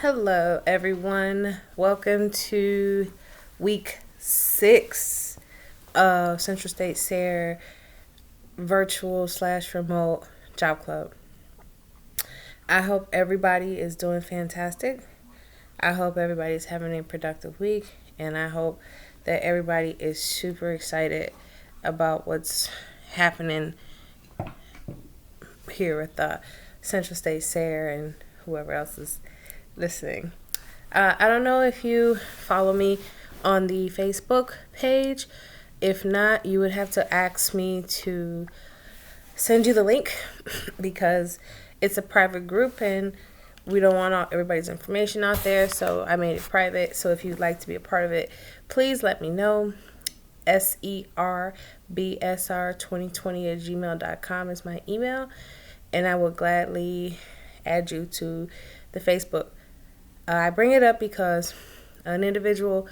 Hello, everyone. Welcome to week 6 of Central State SARE virtual/remote job club. I hope everybody is doing fantastic. I hope everybody's having a productive week, and I hope that everybody is super excited about what's happening here with Central State SARE and whoever else is listening. I don't know if you follow me on the Facebook page. If not, you would have to ask me to send you the link because it's a private group and we don't want everybody's information out there. So I made it private. So if you'd like to be a part of it, please let me know. serbsr2020@gmail.com is my email, and I will gladly add you to the Facebook. I bring it up because an individual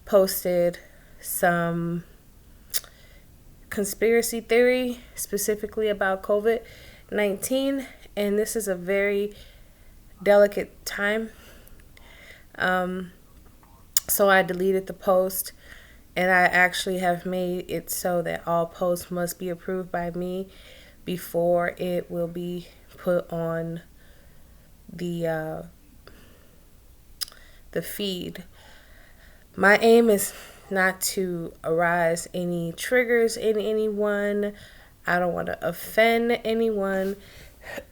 posted some conspiracy theory specifically about COVID-19, and this is a very delicate time. So I deleted the post, and I actually have made it so that all posts must be approved by me before it will be put on the feed. My aim is not to arouse any triggers in anyone. I don't want to offend anyone.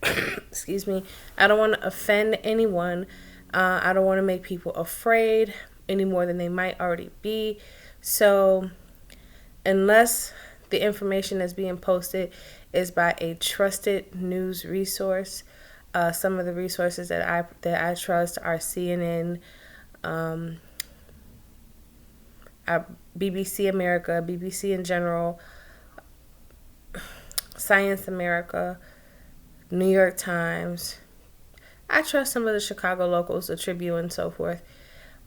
Excuse me. I don't want to offend anyone. I don't want to make people afraid any more than they might already be. So, unless the information that's being posted is by a trusted news resource, some of the resources that I trust are CNN, BBC America, BBC in general, Science America, New York Times. I trust some of the Chicago locals, the Tribune and so forth.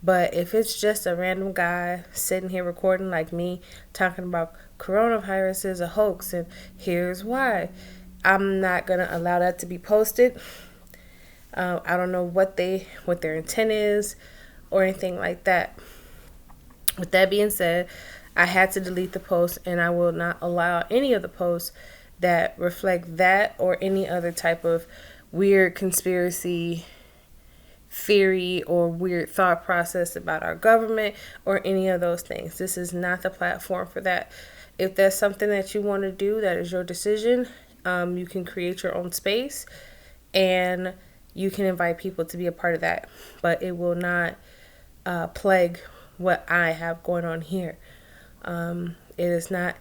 But if it's just a random guy sitting here recording like me talking about coronavirus is a hoax and here's why, I'm not going to allow that to be posted. I don't know what their intent is or anything like that. With that being said, I had to delete the post, and I will not allow any of the posts that reflect that or any other type of weird conspiracy theory or weird thought process about our government or any of those things. This is not the platform for that. If there's something that you want to do, that is your decision. You can create your own space and you can invite people to be a part of that, but it will not plague what I have going on here. It is not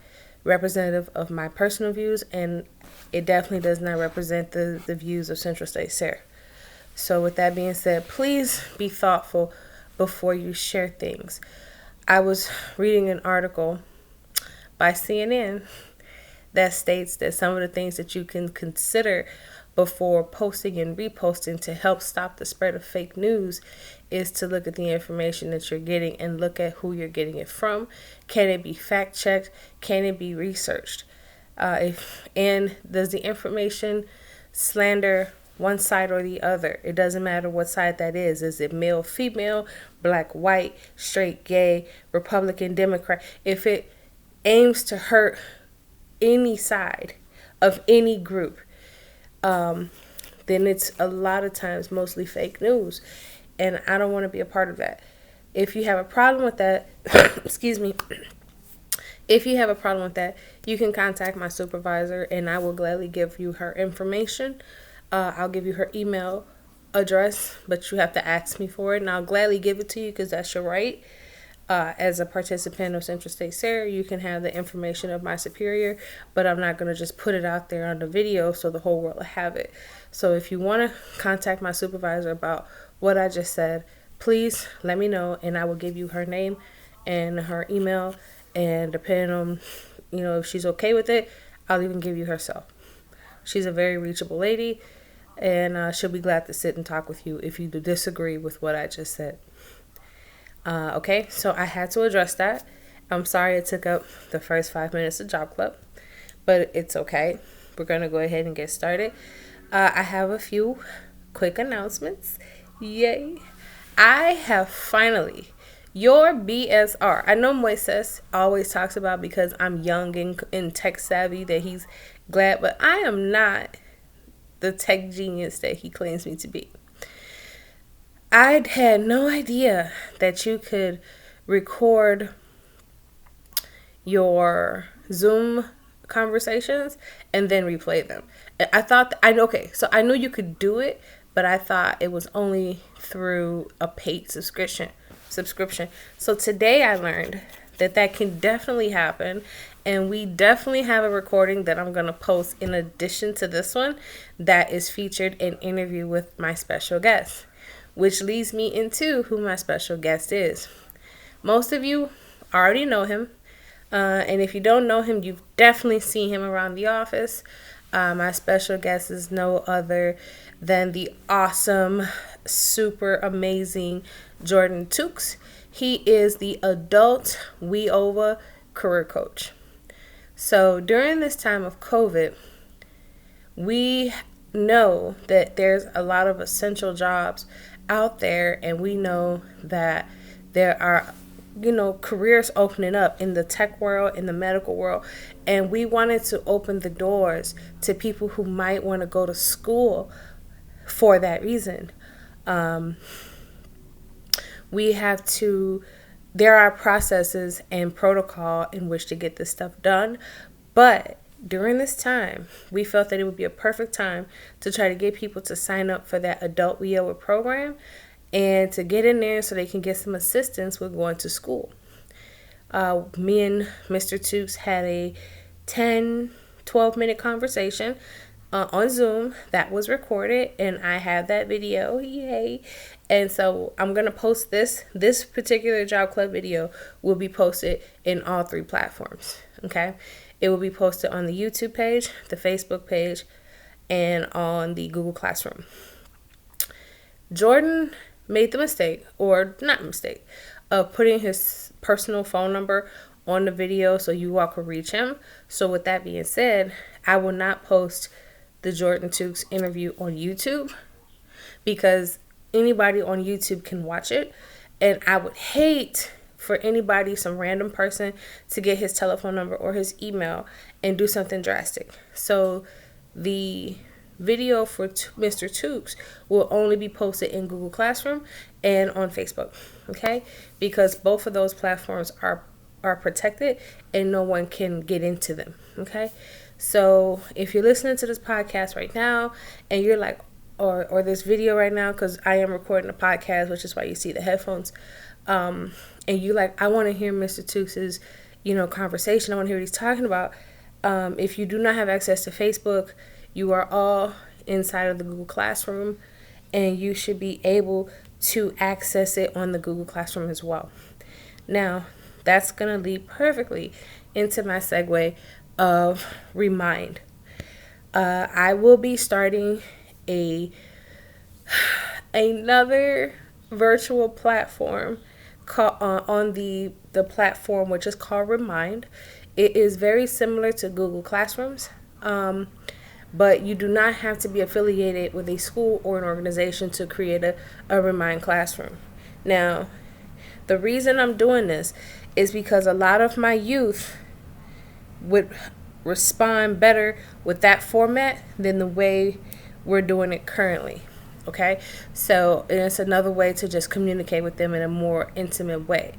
representative of my personal views, and it definitely does not represent the views of Central State SARE. So with that being said, please be thoughtful before you share things. I was reading an article by CNN that states that some of the things that you can consider before posting and reposting to help stop the spread of fake news is to look at the information that you're getting and look at who you're getting it from. Can it be fact checked? Can it be researched? And does the information slander one side or the other? It doesn't matter what side that is. Is it male, female, black, white, straight, gay, Republican, Democrat? If it aims to hurt any side of any group, then it's a lot of times mostly fake news. And I don't want to be a part of that. If you have a problem with that, excuse me, if you have a problem with that, you can contact my supervisor and I will gladly give you her information. I'll give you her email address, but you have to ask me for it, and I'll gladly give it to you because that's your right. As a participant of Central State SARE, you can have the information of my superior, but I'm not going to just put it out there on the video so the whole world will have it. So if you want to contact my supervisor about what I just said, please let me know, and I will give you her name and her email, and depending on, if she's okay with it, I'll even give you her cell. She's a very reachable lady, and she'll be glad to sit and talk with you if you disagree with what I just said. Okay, so I had to address that. I'm sorry it took up the first 5 minutes of Job Club, but it's okay. We're going to go ahead and get started. I have a few quick announcements, Yay. I have finally your BSR. I know Moises always talks about because I'm young and tech savvy that he's glad, but I am not the tech genius that he claims me to be. I had no idea that you could record your Zoom conversations and then replay them. I thought so I knew you could do it, but I thought it was only through a paid subscription. So today I learned that can definitely happen, and we definitely have a recording that I'm going to post in addition to this one that is featured an interview with my special guest, which leads me into who my special guest is. Most of you already know him. And if you don't know him, you've definitely seen him around the office. My special guest is no other than the awesome, super amazing Jordan Tukes. He is the adult WeOva career coach. So during this time of COVID, we know that there's a lot of essential jobs out there, and we know that there are careers opening up in the tech world, in the medical world, and we wanted to open the doors to people who might want to go to school for that reason. There are processes and protocol in which to get this stuff done, but during this time, we felt that it would be a perfect time to try to get people to sign up for that adult WeOva program and to get in there so they can get some assistance with going to school. Me and Mr. Tukes had a 12-minute conversation on Zoom that was recorded, and I have that video. Yay. And so I'm going to post this particular Job Club video will be posted in all 3 platforms. Okay. It will be posted on the YouTube page, the Facebook page, and on the Google Classroom. Jordan made the mistake, or not mistake, of putting his personal phone number on the video so you all could reach him. So with that being said, I will not post the Jordan Tukes interview on YouTube because anybody on YouTube can watch it, and I would hate for anybody, some random person, to get his telephone number or his email and do something drastic. So the video for Mr. Tukes will only be posted in Google Classroom and on Facebook, okay? Because both of those platforms are protected and no one can get into them, okay? So if you're listening to this podcast right now and you're like, or this video right now, because I am recording a podcast, which is why you see the headphones, and you like, I want to hear Mr. Tukes' conversation. I want to hear what he's talking about. If you do not have access to Facebook, you are all inside of the Google Classroom, and you should be able to access it on the Google Classroom as well. Now, that's going to lead perfectly into my segue of Remind. I will be starting another virtual platform on the platform which is called Remind. It is very similar to Google Classrooms, but you do not have to be affiliated with a school or an organization to create a Remind classroom. Now, the reason I'm doing this is because a lot of my youth would respond better with that format than the way we're doing it currently. Okay, so it's another way to just communicate with them in a more intimate way.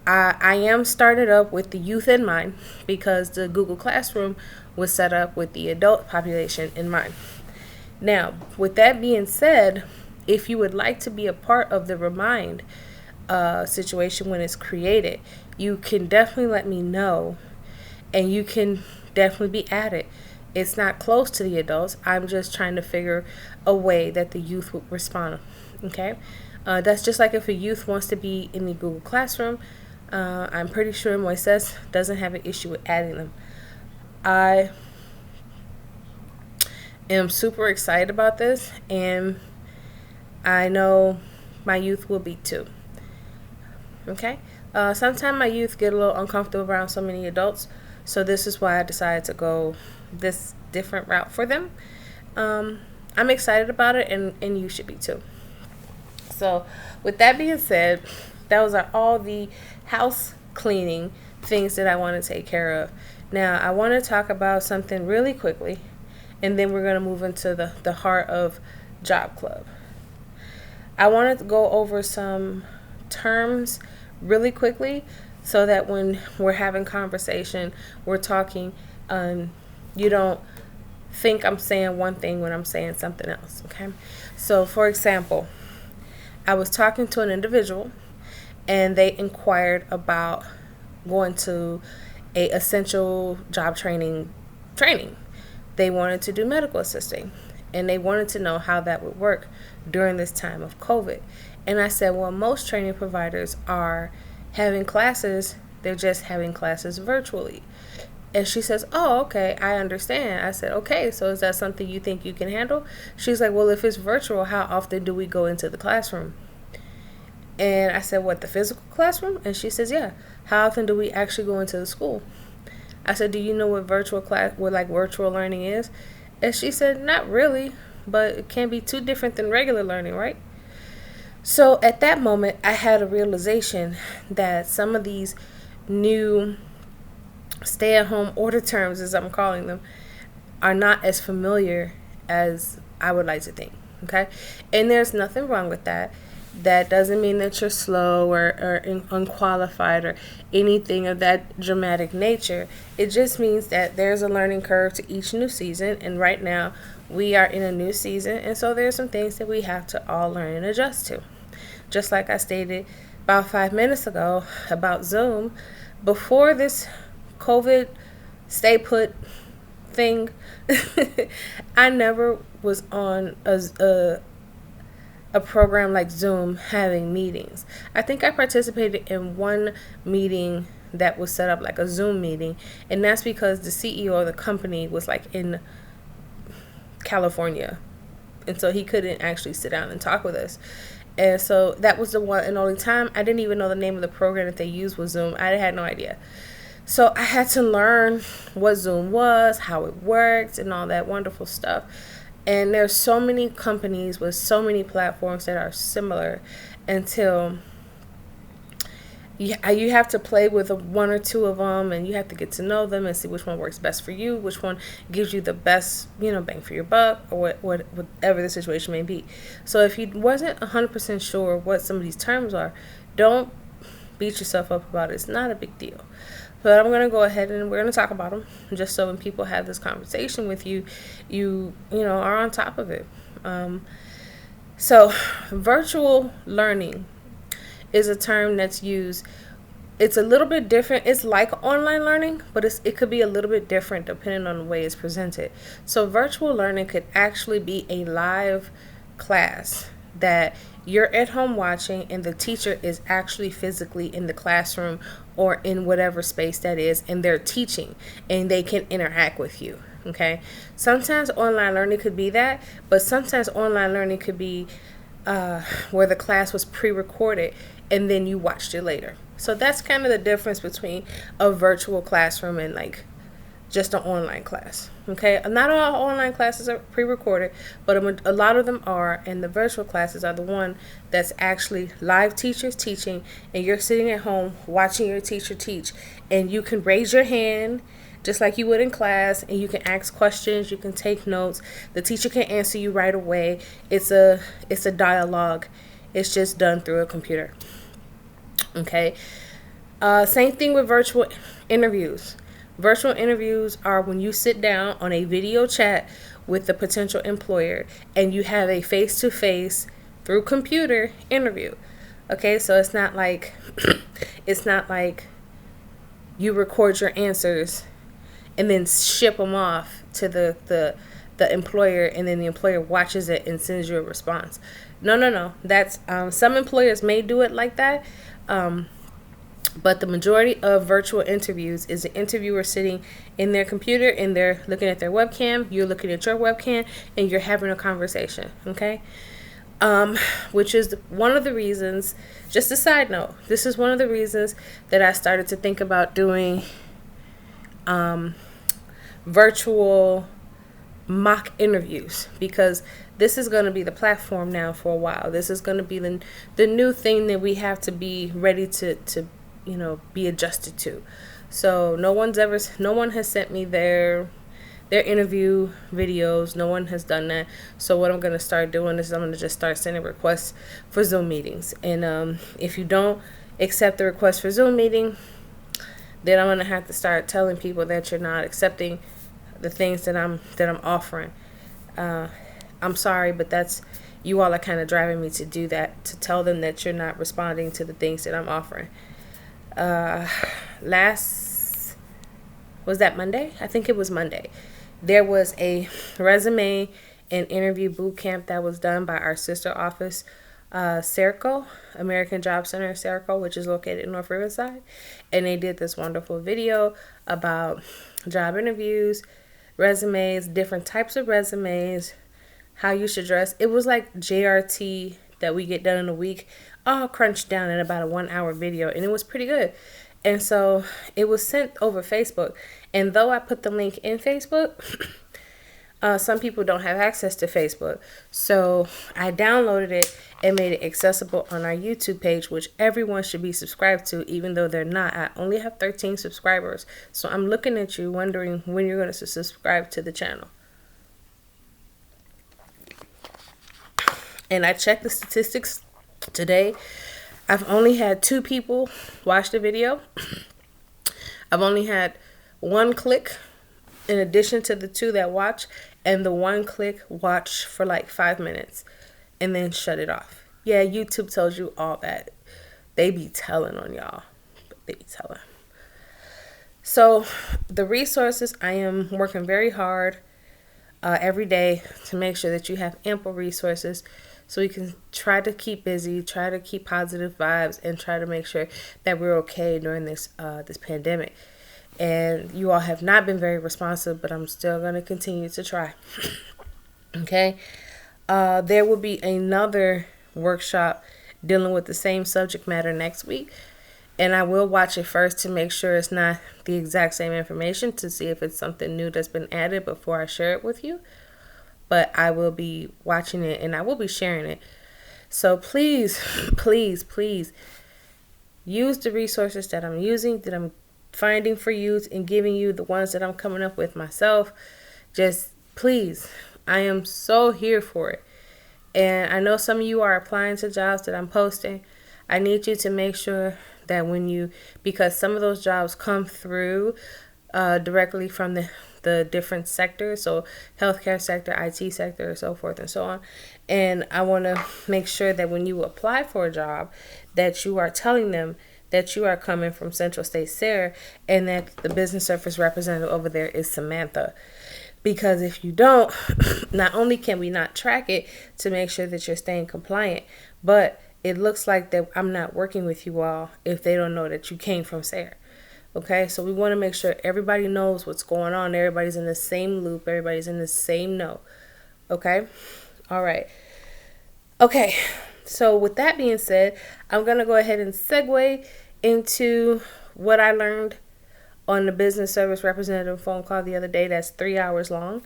I am started up with the youth in mind because the Google Classroom was set up with the adult population in mind. Now, with that being said, if you would like to be a part of the Remind situation when it's created, you can definitely let me know, and you can definitely be added. It's not close to the adults. I'm just trying to figure a way that the youth would respond. Okay? That's just like if a youth wants to be in the Google Classroom. I'm pretty sure Moises doesn't have an issue with adding them. I am super excited about this, and I know my youth will be too. Okay? Sometimes my youth get a little uncomfortable around so many adults, so this is why I decided to go this different route for them. I'm excited about it, and you should be too. So, with that being said, those are all the house cleaning things that I want to take care of. Now, I want to talk about something really quickly, and then we're going to move into the heart of Job Club. I wanted to go over some terms really quickly so that when we're having conversation, we're talking, you don't think I'm saying one thing when I'm saying something else, okay? So, for example, I was talking to an individual and they inquired about going to a essential job training. They wanted to do medical assisting and they wanted to know how that would work during this time of COVID. And I said, well, most training providers are having classes, they're just having classes virtually. And she says, oh, okay, I understand. I said, okay, so is that something you think you can handle? She's like, well, if it's virtual, how often do we go into the classroom? And I said, what, the physical classroom? And she says, yeah. How often do we actually go into the school? I said, do you know what virtual learning is? And she said, not really, but it can't be too different than regular learning, right? So at that moment, I had a realization that some of these new stay-at-home order terms, as I'm calling them, are not as familiar as I would like to think, okay? And there's nothing wrong with that. That doesn't mean that you're slow or unqualified or anything of that dramatic nature. It just means that there's a learning curve to each new season, and right now we are in a new season, and so there's some things that we have to all learn and adjust to. Just like I stated about 5 minutes ago about Zoom, before this COVID stay put thing, I never was on a program like Zoom having meetings. I think I participated in one meeting that was set up like a Zoom meeting, and that's because the CEO of the company was like in California, and so he couldn't actually sit down and talk with us. And so that was the one and only time. I didn't even know the name of the program that they used was Zoom. I had no idea. So I had to learn what Zoom was, how it worked, and all that wonderful stuff. And there's so many companies with so many platforms that are similar until you have to play with one or two of them, and you have to get to know them and see which one works best for you, which one gives you the best, bang for your buck, or whatever the situation may be. So if you wasn't 100% sure what some of these terms are, don't beat yourself up about it. It's not a big deal. But I'm going to go ahead and we're going to talk about them just so when people have this conversation with you, you are on top of it. So virtual learning is a term that's used. It's a little bit different. It's like online learning, but it could be a little bit different depending on the way it's presented. So virtual learning could actually be a live class that you're at home watching and the teacher is actually physically in the classroom or in whatever space that is, and they're teaching and they can interact with you. Okay. Sometimes online learning could be that, but sometimes online learning could be where the class was pre-recorded and then you watched it later. So that's kind of the difference between a virtual classroom and like just an online class. Okay, not all online classes are pre-recorded, but a lot of them are, and the virtual classes are the one that's actually live teachers teaching, and you're sitting at home watching your teacher teach, and you can raise your hand just like you would in class, and you can ask questions, you can take notes. The teacher can answer you right away. It's a dialogue. It's just done through a computer. Okay. Same thing with virtual interviews. Virtual interviews are when you sit down on a video chat with the potential employer and you have a face-to-face through computer interview. Okay, so it's not like you record your answers and then ship them off to the employer, and then the employer watches it and sends you a response. No. That's some employers may do it like that. But the majority of virtual interviews is the interviewer sitting in their computer and they're looking at their webcam, you're looking at your webcam, and you're having a conversation, okay? Which is one of the reasons, just a side note, this is one of the reasons that I started to think about doing virtual mock interviews, because this is going to be the platform now for a while. This is going to be the new thing that we have to be ready to be adjusted to. So no one has sent me their interview videos. No one has done that. So what I'm going to start doing is I'm going to just start sending requests for Zoom meetings. And if you don't accept the request for Zoom meeting, then I'm going to have to start telling people that you're not accepting the things that I'm offering. I'm sorry, but you all are kind of driving me to do that, to tell them that you're not responding to the things that I'm offering. Was that Monday? I think it was Monday. There was a resume and interview boot camp that was done by our sister office, Serco, American Job Center Serco, which is located in North Riverside. And they did this wonderful video about job interviews, resumes, different types of resumes, how you should dress. It was like JRT that we get done in a week, all crunched down in about a 1-hour video, and it was pretty good. And so it was sent over Facebook. And though I put the link in Facebook, some people don't have access to Facebook. So I downloaded it and made it accessible on our YouTube page, which everyone should be subscribed to, even though they're not. I only have 13 subscribers. So I'm looking at you wondering when you're going to subscribe to the channel. And I checked the statistics today. I've only had 2 people watch the video. I've only had 1 click in addition to the 2 that watch, and the 1 click watch for like 5 minutes and then shut it off. Yeah, YouTube tells you all that. They be telling on y'all. They be telling. So the resources, I am working very hard every day to make sure that you have ample resources, so we can try to keep busy, try to keep positive vibes, and try to make sure that we're okay during this pandemic. And you all have not been very responsive, but I'm still going to continue to try. Okay? There will be another workshop dealing with the same subject matter next week. And I will watch it first to make sure it's not the exact same information, to see if it's something new that's been added before I share it with you. But I will be watching it and I will be sharing it. So please, please, please use the resources that I'm using, that I'm finding for you, and giving you the ones that I'm coming up with myself. Just please, I am so here for it. And I know some of you are applying to jobs that I'm posting. I need you to make sure that because some of those jobs come through directly from the different sectors, so healthcare sector, IT sector, so forth and so on. And I want to make sure that when you apply for a job, that you are telling them that you are coming from Central State SARE, and that the business service representative over there is Samantha. Because if you don't, not only can we not track it to make sure that you're staying compliant, but it looks like that I'm not working with you all if they don't know that you came from SARE. Okay, so we want to make sure everybody knows what's going on. Everybody's in the same loop. Everybody's in the same know. Okay, all right. Okay, so with that being said, I'm going to go ahead and segue into what I learned on the business service representative phone call the other day. That's 3 hours long.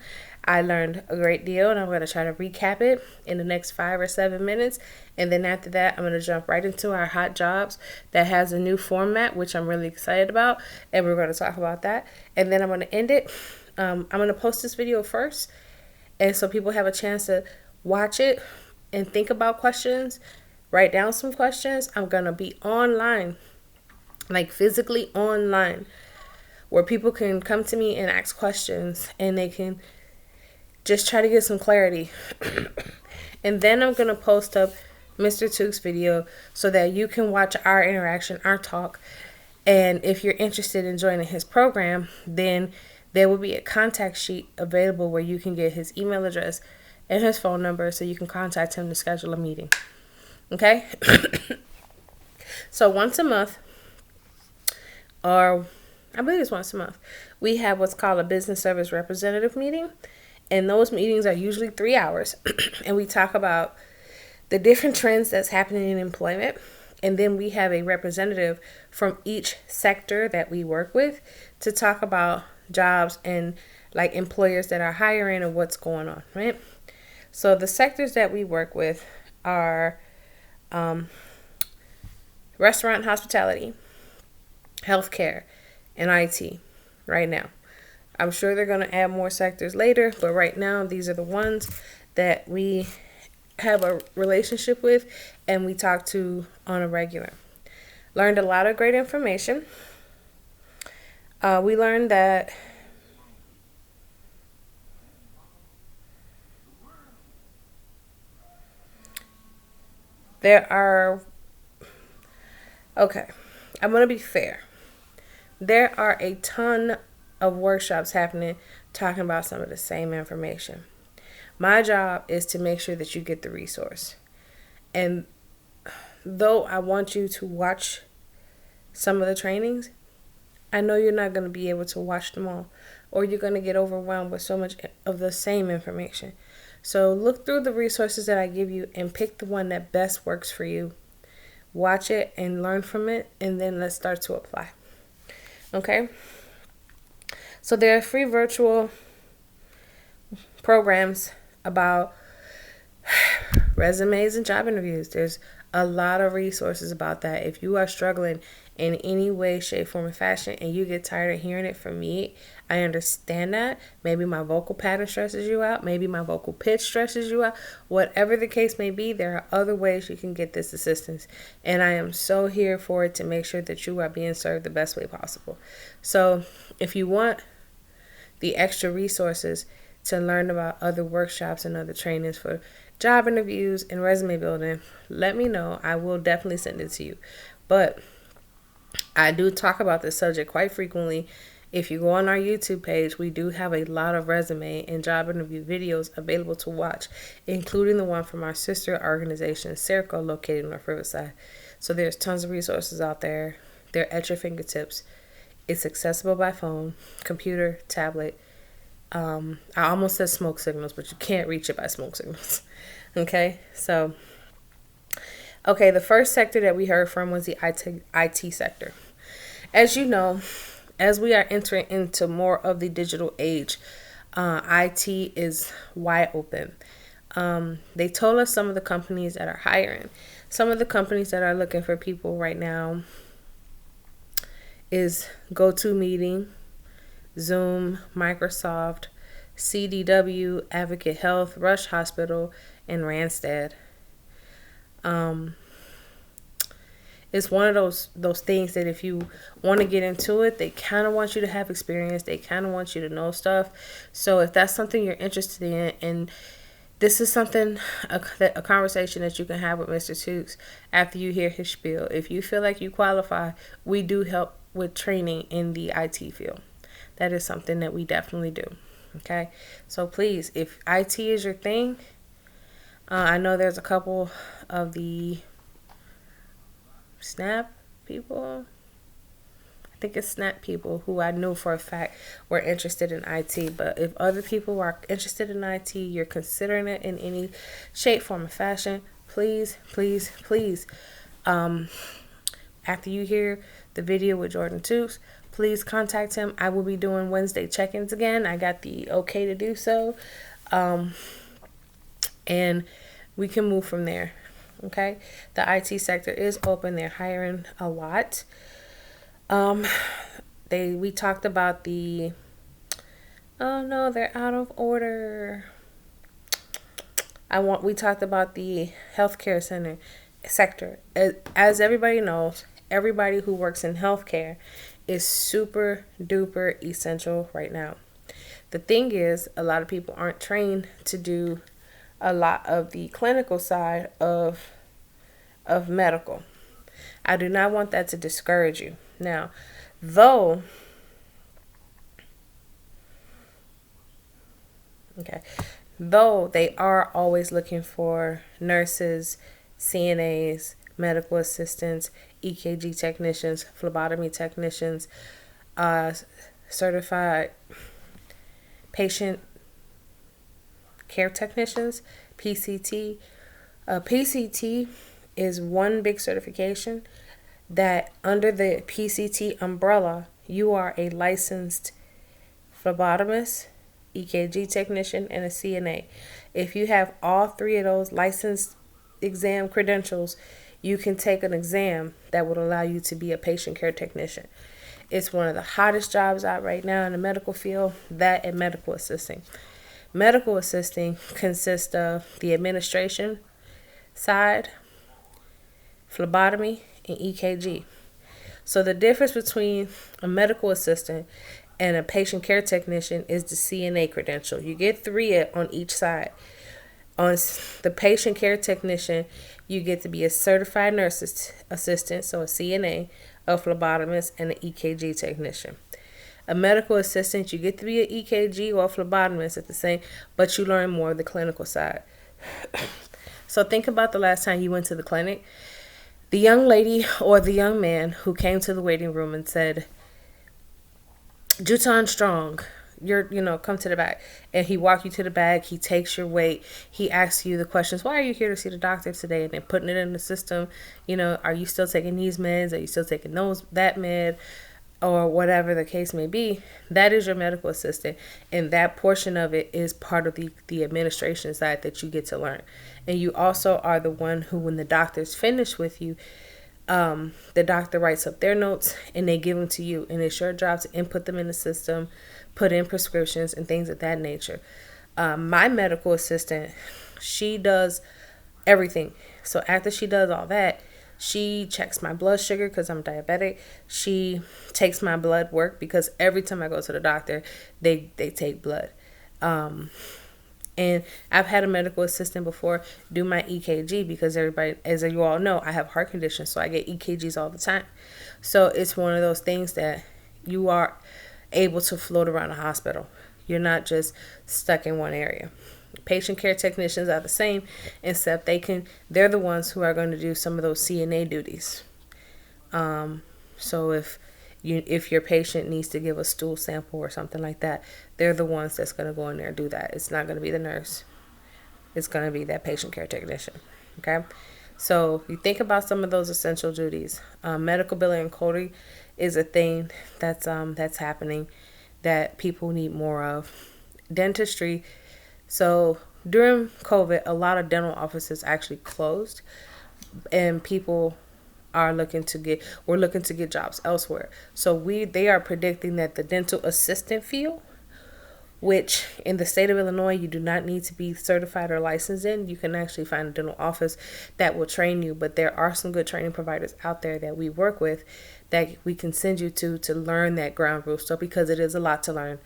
I learned a great deal, and I'm going to try to recap it in the next 5 or 7 minutes. And then after that, I'm going to jump right into our hot jobs that has a new format, which I'm really excited about. And we're going to talk about that. And then I'm going to end it. I'm going to post this video first, and so people have a chance to watch it and think about questions, write down some questions. I'm going to be online, like physically online, where people can come to me and ask questions, and they can just try to get some clarity. And then I'm going to post up Mr. Took's video so that you can watch our interaction, our talk. And if you're interested in joining his program, then there will be a contact sheet available where you can get his email address and his phone number so you can contact him to schedule a meeting. Okay? So once a month, or I believe it's once a month, we have what's called a business service representative meeting. And those meetings are usually 3 hours. And we talk about the different trends that's happening in employment. And then we have a representative from each sector that we work with to talk about jobs and like employers that are hiring and what's going on, right? So the sectors that we work with are restaurant and hospitality, healthcare, and IT right now. I'm sure they're going to add more sectors later, but right now these are the ones that we have a relationship with and we talk to on a regular. Learned a lot of great information. We learned that there are, okay, I'm going to be fair. There are a ton of workshops happening talking about some of the same information. My job is to make sure that you get the resource. And though I want you to watch some of the trainings, I know you're not going to be able to watch them all, or you're going to get overwhelmed with so much of the same information. So look through the resources that I give you and pick the one that best works for you. Watch it and learn from it, and then let's start to apply. Okay? So there are free virtual programs about resumes and job interviews. There's a lot of resources about that. If you are struggling in any way, shape, form, or fashion, and you get tired of hearing it from me, I understand that. Maybe my vocal pattern stresses you out. Maybe my vocal pitch stresses you out. Whatever the case may be, there are other ways you can get this assistance. And I am so here for it to make sure that you are being served the best way possible. So if you want the extra resources to learn about other workshops and other trainings for job interviews and resume building, let me know. I will definitely send it to you. But I do talk about this subject quite frequently. If you go on our YouTube page, we do have a lot of resume and job interview videos available to watch, including the one from our sister organization, Serco, located in North Riverside. So there's tons of resources out there. They're at your fingertips. It's accessible by phone, computer, tablet. I almost said smoke signals, but you can't reach it by smoke signals. Okay, so, okay, the first sector that we heard from was the IT sector. As you know, as we are entering into more of the digital age, IT is wide open. They told us some of the companies that are hiring. Some of the companies that are looking for people right now is GoToMeeting, Zoom, Microsoft, CDW, Advocate Health, Rush Hospital, and Randstad. It's one of those things that if you want to get into it, they kind of want you to have experience. They kind of want you to know stuff. So if that's something you're interested in, and this is something, a conversation that you can have with Mr. Tukes after you hear his spiel. If you feel like you qualify, we do help with training in the IT field. That is something that we definitely do. Okay, so please, if IT is your thing, I know there's a couple of the Snap people, I think it's Snap people, who I knew for a fact were interested in IT. But if other people are interested in IT, you're considering it in any shape, form, or fashion, please, please, please, after you hear the video with Jordan Tukes, please contact him. I will be doing Wednesday check-ins again. I got the okay to do so. And we can move from there. Okay? The IT sector is open. They're hiring a lot. We talked about the, oh no, they're out of order. We talked about the healthcare sector. As everybody knows, everybody who works in healthcare is super duper essential right now. The thing is, a lot of people aren't trained to do a lot of the clinical side of medical. I do not want that to discourage you. Now, though they are always looking for nurses, CNAs, medical assistants, EKG technicians, phlebotomy technicians, certified patient care technicians, PCT. PCT is one big certification that under the PCT umbrella, you are a licensed phlebotomist, EKG technician, and a CNA. If you have all three of those licensed exam credentials, you can take an exam that would allow you to be a patient care technician. It's one of the hottest jobs out right now in the medical field, that and medical assisting. Medical assisting consists of the administration side, phlebotomy, and EKG. So the difference between a medical assistant and a patient care technician is the CNA credential. You get 3 on each side. On the patient care technician, you get to be a certified nurse assistant, so a CNA, a phlebotomist, and an EKG technician. A medical assistant, you get to be an EKG or a phlebotomist at the same, but you learn more of the clinical side. So think about the last time you went to the clinic. The young lady or the young man who came to the waiting room and said, Juton Strong, come to the back. And he walked you to the back. He takes your weight. He asks you the questions. Why are you here to see the doctor today? And then putting it in the system. Are you still taking these meds? Are you still taking that med? Or whatever the case may be. That is your medical assistant. And that portion of it is part of the administration side that you get to learn. And you also are the one who, when the doctor's finished with you, the doctor writes up their notes and they give them to you. And it's your job to input them in the system, put in prescriptions and things of that nature. My medical assistant, she does everything. So after she does all that, she checks my blood sugar because I'm diabetic. She takes my blood work because every time I go to the doctor, they take blood. And I've had a medical assistant before do my EKG because everybody, as you all know, I have heart conditions, so I get EKGs all the time. So it's one of those things that you are able to float around a hospital. You're not just stuck in one area. Patient care technicians are the same, except they're the ones who are going to do some of those CNA duties. So if your patient needs to give a stool sample or something like that, they're the ones that's going to go in there and do that. It's not going to be the nurse. It's going to be that patient care technician. Okay? So you think about some of those essential duties. Medical billing and coding is a thing that's happening that people need more of. Dentistry. So during COVID, a lot of dental offices actually closed, and people are looking to get jobs elsewhere. So they are predicting that the dental assistant field, which in the state of Illinois, you do not need to be certified or licensed in. You can actually find a dental office that will train you, but there are some good training providers out there that we work with that we can send you to learn that ground rules. So because it is a lot to learn.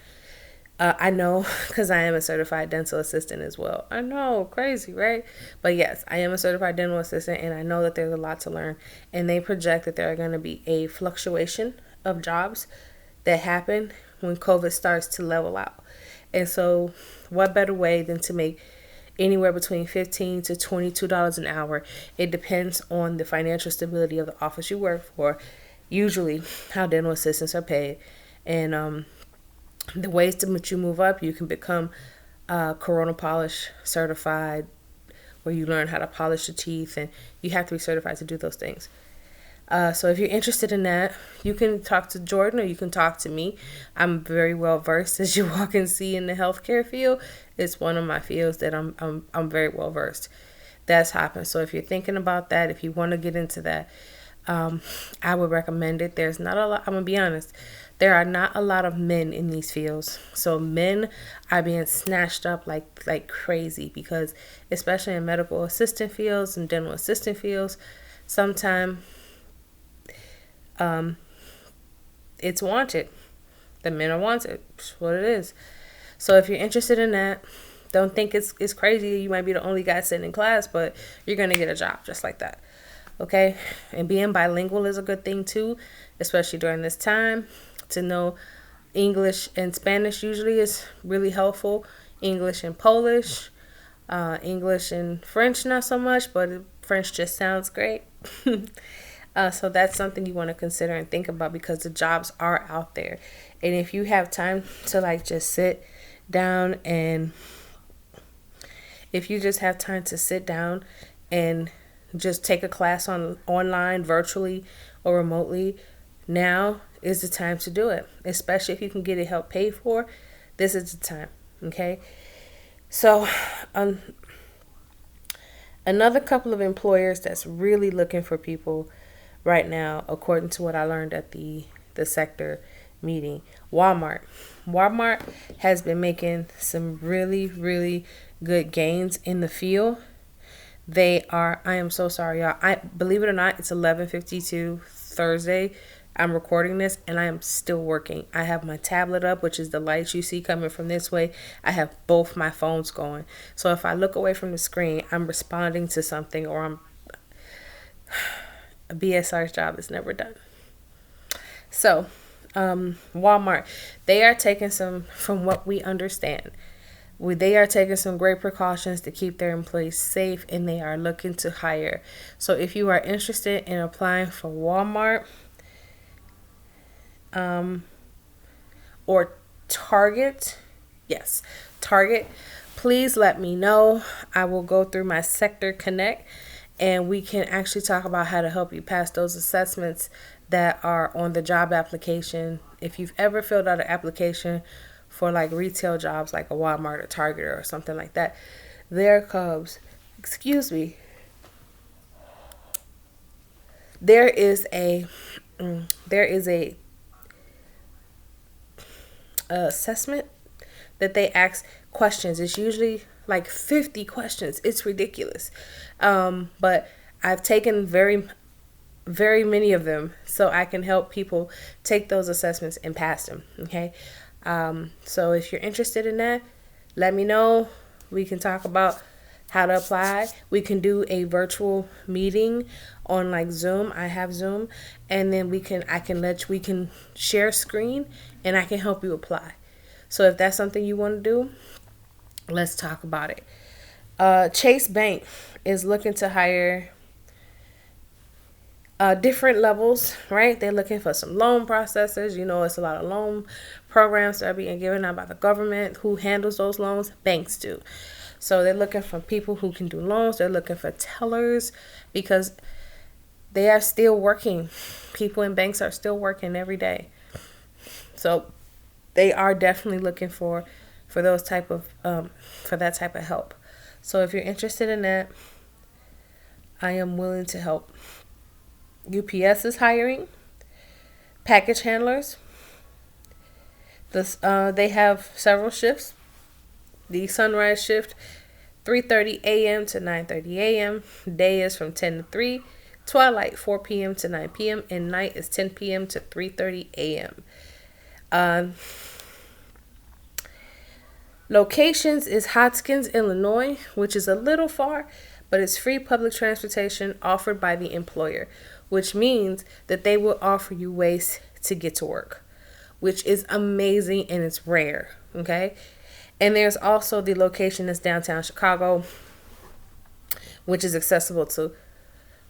I know because I am a certified dental assistant as well. I know, crazy, right? But yes, I am a certified dental assistant, and I know that there's a lot to learn. And they project that there are going to be a fluctuation of jobs that happen when COVID starts to level out. And so what better way than to make anywhere between $15 to $22 an hour. It depends on the financial stability of the office you work for, usually how dental assistants are paid. And the ways to which you move up, you can become Corona Polish certified, where you learn how to polish your teeth, and you have to be certified to do those things. So if you're interested in that, you can talk to Jordan or you can talk to me. I'm very well versed, as you all can see, in the healthcare field. It's one of my fields that I'm very well versed. That's happened. So if you're thinking about that, if you want to get into that, I would recommend it. There's not a lot. I'm gonna be honest. There are not a lot of men in these fields. So men are being snatched up like crazy because, especially in medical assistant fields and dental assistant fields, sometimes it's wanted. The men are wanted. That's what it is. So if you're interested in that, don't think it's crazy. You might be the only guy sitting in class, but you're going to get a job just like that. Okay? And being bilingual is a good thing too, especially during this time. To know English and Spanish usually is really helpful. English and Polish. English and French not so much, but French just sounds great. So that's something you want to consider and think about because the jobs are out there. And if you have time to just sit down and just take a class online, virtually or remotely, now is the time to do it. Especially if you can get it help paid for. This is the time. Okay. So, another couple of employers that's really looking for people right now, according to what I learned at the sector meeting, Walmart. Walmart has been making some really, really good gains in the field. They are, I am so sorry, y'all. I believe it or not, it's 11:52 Thursday. I'm recording this and I am still working. I have my tablet up, which is the lights you see coming from this way. I have both my phones going. So if I look away from the screen, I'm responding to something, or I'm a BSR's job is never done. So, Walmart, they are taking some, from what we understand, they are taking some great precautions to keep their employees safe, and they are looking to hire. So if you are interested in applying for Walmart, or Target, yes, Target, please let me know. I will go through my Sector Connect and we can actually talk about how to help you pass those assessments that are on the job application. If you've ever filled out an application for like retail jobs like a Walmart or Target or something like that, there comes, excuse me, there is a assessment that they ask questions. It's usually like 50 questions. It's ridiculous. But I've taken very many of them so I can help people take those assessments and pass them. Okay. So if you're interested in that, let me know. We can talk about how to apply. We can do a virtual meeting on like Zoom. I have Zoom, and then we can share screen and I can help you apply. So if that's something you want to do, let's talk about it. Chase Bank is looking to hire different levels, right? They're looking for some loan processors. You know, it's a lot of loan programs that are being given out by the government. Who handles those loans? Banks do. So they're looking for people who can do loans. They're looking for tellers because they are still working. People in banks are still working every day. So they are definitely looking for those type of for that type of help. So if you're interested in that, I am willing to help. UPS is hiring package handlers. They have several shifts. The sunrise shift, 3:30 a.m. to 9:30 a.m. Day is from 10 to 3. Twilight, 4 p.m. to 9 p.m. And night is 10 p.m. to 3:30 a.m. Locations is Hoskins, Illinois, which is a little far, but it's free public transportation offered by the employer, which means that they will offer you ways to get to work, which is amazing and it's rare, okay? And there's also the location that's downtown Chicago, which is accessible to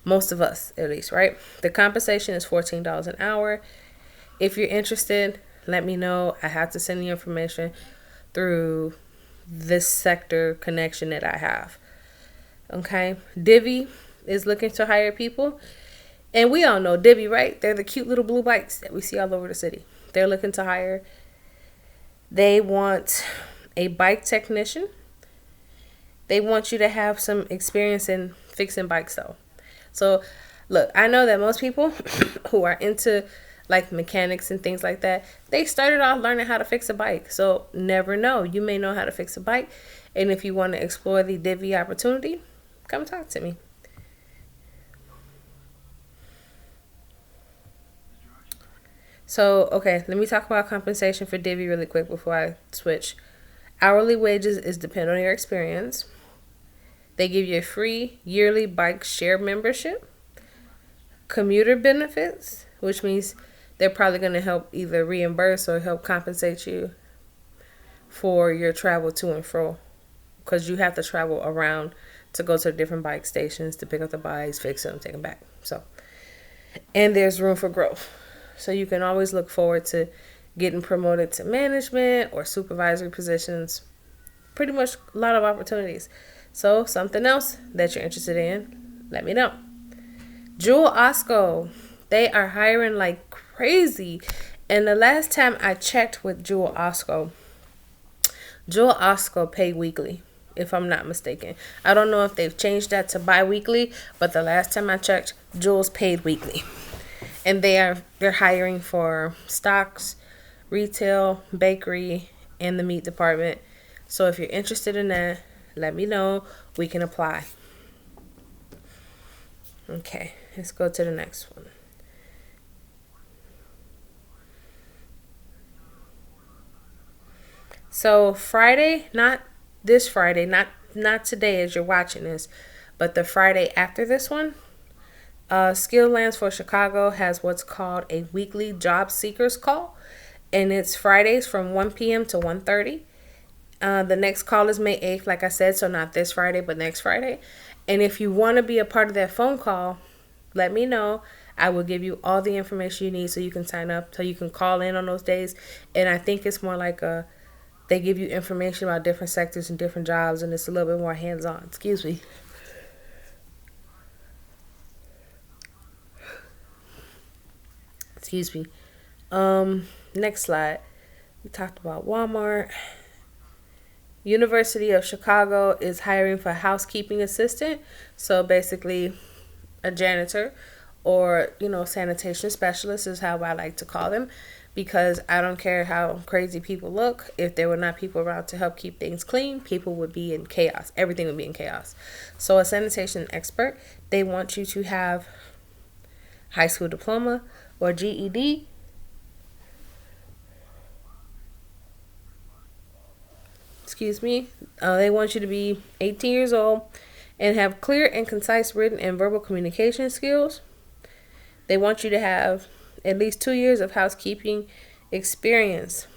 most of us, at least, right? The compensation is $14 an hour. If you're interested, let me know. I have to send the information through this sector connection that I have. Okay. Divvy is looking to hire people. And we all know Divvy, right? They're the cute little blue bikes that we see all over the city. They're looking to hire. They want a bike technician. They want you to have some experience in fixing bikes though. So look, I know that most people who are into like mechanics and things like that, they started off learning how to fix a bike. So never know. You may know how to fix a bike. And if you want to explore the Divvy opportunity, come talk to me. So, okay, let me talk about compensation for Divvy really quick before I switch. Hourly wages is dependent on your experience. They give you a free yearly bike share membership. Commuter benefits, which means they're probably going to help either reimburse or help compensate you for your travel to and fro, because you have to travel around to go to different bike stations to pick up the bikes, fix them, take them back. So, and there's room for growth. So you can always look forward to getting promoted to management or supervisory positions. Pretty much a lot of opportunities. So something else that you're interested in, let me know. Jewel Osco, they are hiring like crazy. And the last time I checked with Jewel Osco, Jewel Osco pay weekly, if I'm not mistaken. I don't know if they've changed that to bi-weekly, but the last time I checked, Jewel's paid weekly. And they're hiring for stocks, retail, bakery, and the meat department. So if you're interested in that, let me know. We can apply. Okay, let's go to the next one. So Friday, not this Friday, not today as you're watching this, but the Friday after this one, Skilllands for Chicago has what's called a weekly job seekers call, and it's Fridays from 1 p.m. to 1:30. The next call is May 8th, like I said, so not this Friday, but next Friday. And if you want to be a part of that phone call, let me know. I will give you all the information you need so you can sign up, so you can call in on those days. And I think it's more like they give you information about different sectors and different jobs, and it's a little bit more hands-on. Excuse me. Excuse me. Next slide. We talked about Walmart. University of Chicago is hiring for housekeeping assistant. So basically a janitor or, sanitation specialist is how I like to call them, because I don't care how crazy people look. If there were not people around to help keep things clean, people would be in chaos. Everything would be in chaos. So a sanitation expert, they want you to have high school diploma or GED. Excuse me. They want you to be 18 years old and have clear and concise written and verbal communication skills. They want you to have at least 2 years of housekeeping experience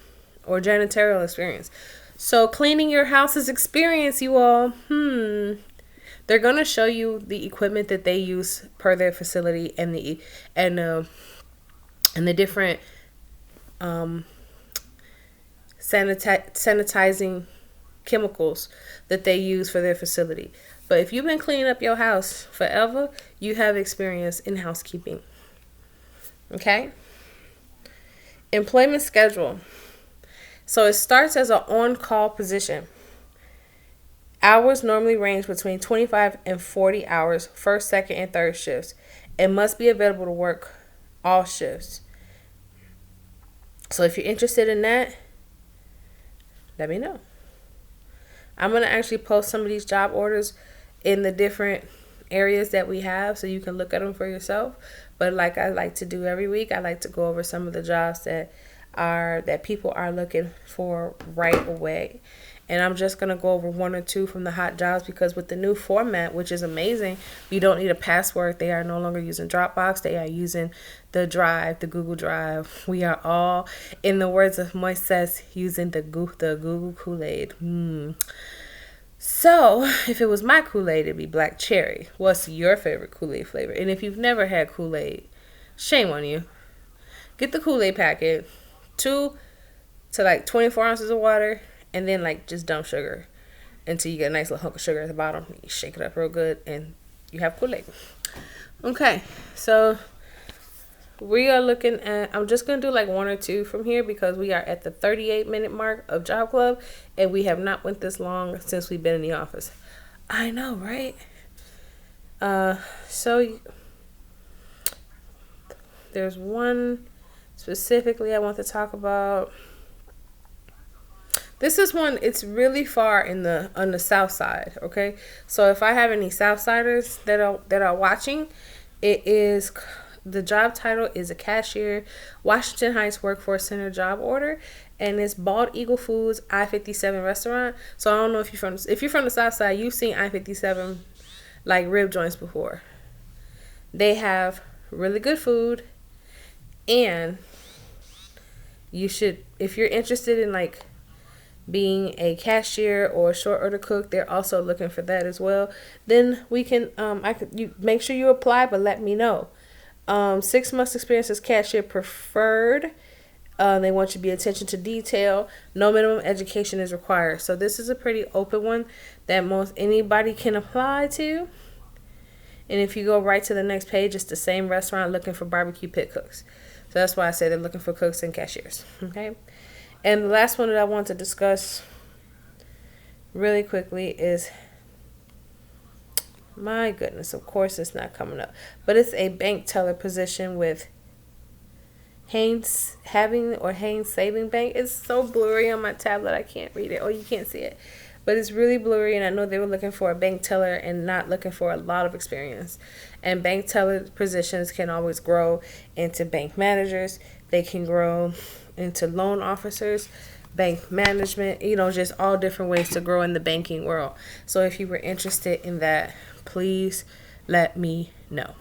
or janitorial experience. So cleaning your house is experience, you all. They're going to show you the equipment that they use per their facility and the different sanitizing chemicals that they use for their facility. But if you've been cleaning up your house forever, you have experience in housekeeping. Okay? Employment schedule. So it starts as an on-call position. Hours normally range between 25 and 40 hours, first, second, and third shifts. It must be available to work all shifts. So if you're interested in that, let me know. I'm going to actually post some of these job orders in the different areas that we have so you can look at them for yourself. But like I like to do every week, I like to go over some of the jobs that people are looking for right away. And I'm just going to go over one or two from the hot jobs, because with the new format, which is amazing, you don't need a password. They are no longer using Dropbox. They are using the Drive, the Google Drive. We are all, in the words of Moises, using the Google Kool-Aid. So, if it was my Kool-Aid, it'd be black cherry. What's your favorite Kool-Aid flavor? And if you've never had Kool-Aid, shame on you. Get the Kool-Aid packet, 2 to like 24 ounces of water, and then just dump sugar until you get a nice little hunk of sugar at the bottom. You shake it up real good and you have Kool-Aid. Okay, so we are looking at, I'm just going to do one or two from here because we are at the 38-minute mark of Job Club, and we have not went this long since we've been in the office. I know, right? So there's one specifically I want to talk about. This is one, it's really far on the south side, okay? So if I have any Southsiders that are watching, the job title is a cashier, Washington Heights Workforce Center job order, and it's Bald Eagle Foods I-57 restaurant. So I don't know if you're from the south side, you've seen I-57 rib joints before. They have really good food, and you should, if you're interested in being a cashier or a short order cook, they're also looking for that as well. Then we can you make sure you apply, but let me know. 6 months experience as cashier preferred. They want you to be attention to detail. No minimum education is required. So this is a pretty open one that most anybody can apply to. And if you go right to the next page, it's the same restaurant looking for barbecue pit cooks. So that's why I say they're looking for cooks and cashiers. Okay. And the last one that I want to discuss really quickly is, my goodness, of course it's not coming up, but it's a bank teller position with Haynes Saving Bank. It's so blurry on my tablet, I can't read it. Oh, you can't see it. But it's really blurry, and I know they were looking for a bank teller and not looking for a lot of experience. And bank teller positions can always grow into bank managers. They can grow into loan officers, bank management, just all different ways to grow in the banking world. So if you were interested in that, please let me know.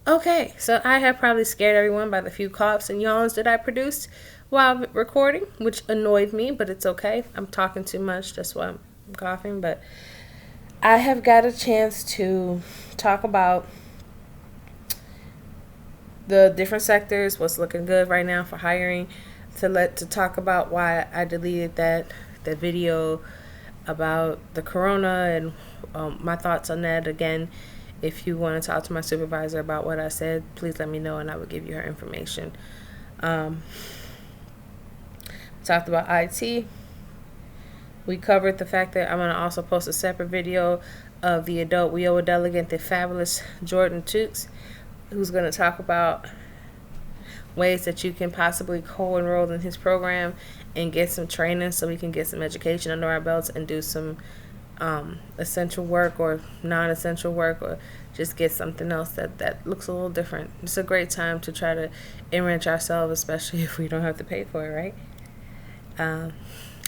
Okay, so I have probably scared everyone by the few coughs and yawns that I produced while recording, which annoyed me, but it's okay. I'm talking too much, that's why I'm coughing. But I have got a chance to talk about the different sectors, what's looking good right now for hiring, to talk about why I deleted that video about the corona and my thoughts on that. Again, if you want to talk to my supervisor about what I said, please let me know and I will give you her information. Talked about IT. We covered the fact that I'm going to also post a separate video of the adult WIOA delegate, the fabulous Jordan Tukes, who's going to talk about ways that you can possibly co-enroll in his program and get some training so we can get some education under our belts and do some essential work or non-essential work, or just get something else that looks a little different. It's a great time to try to enrich ourselves, especially if we don't have to pay for it, right?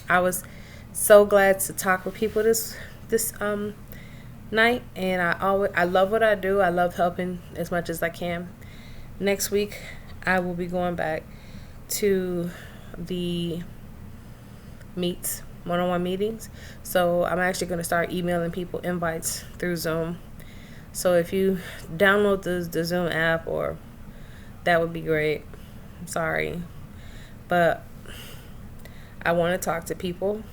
I was so glad to talk with people this night, and I love what I do. I love helping as much as I can. Next week I will be going back to the meets, one-on-one meetings. So I'm actually going to start emailing people invites through Zoom. So if you download the Zoom app, or that would be great. I'm sorry, but I want to talk to people,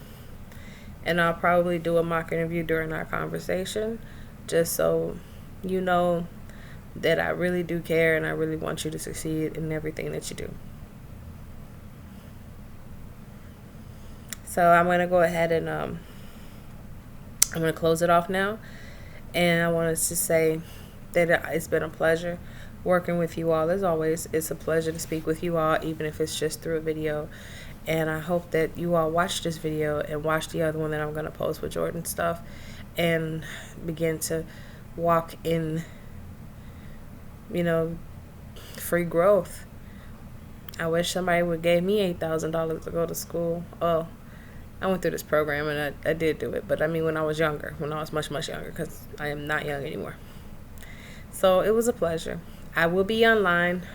and I'll probably do a mock interview during our conversation, just so you know that I really do care and I really want you to succeed in everything that you do. So I'm going to go ahead and I'm going to close it off now. And I wanted to say that it's been a pleasure working with you all. As always, it's a pleasure to speak with you all, even if it's just through a video. And I hope that you all watch this video and watch the other one that I'm going to post with Jordan stuff, and begin to walk in, free growth. I wish somebody would gave me $8,000 to go to school. Oh, I went through this program and I did do it, but I mean when I was younger, when I was much, much younger, because I am not young anymore. So it was a pleasure. I will be online.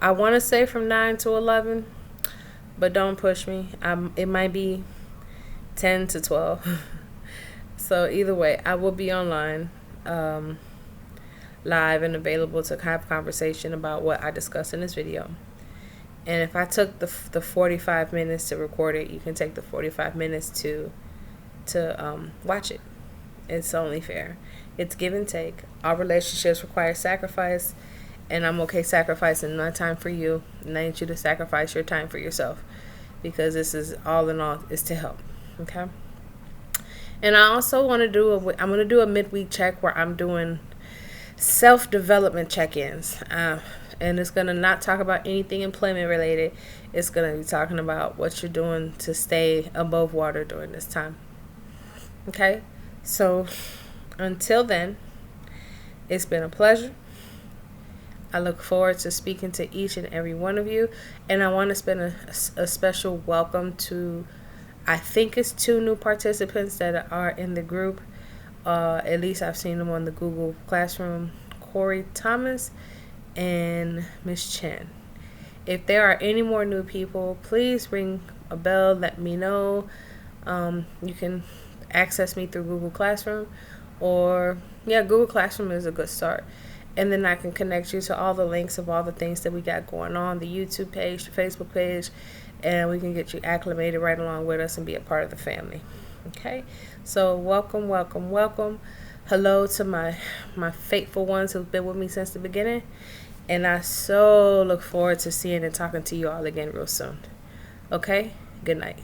I want to say from 9 to 11, but don't push me. It might be 10 to 12. So either way, I will be online, live and available to have conversation about what I discussed in this video. And if I took the 45 minutes to record it, you can take the 45 minutes to watch it. It's only fair. It's give and take. All relationships require sacrifice, and I'm okay sacrificing my time for you, and I need you to sacrifice your time for yourself, because this is all in all is to help. Okay. And I also want to I'm going to do a midweek check where I'm doing self-development check-ins. And it's going to not talk about anything employment related. It's going to be talking about what you're doing to stay above water during this time. Okay? So until then, it's been a pleasure. I look forward to speaking to each and every one of you. And I want to spend a special welcome to, I think it's 2 new participants that are in the group. At least I've seen them on the Google Classroom. Corey Thomas and Miss Chen. If there are any more new people, please ring a bell, let me know. You can access me through Google Classroom, or Google Classroom is a good start. And then I can connect you to all the links of all the things that we got going on, the YouTube page, the Facebook page, and we can get you acclimated right along with us and be a part of the family. Okay? So welcome, welcome, welcome. Hello to my faithful ones who've been with me since the beginning. And I so look forward to seeing and talking to you all again real soon. Okay? Good night.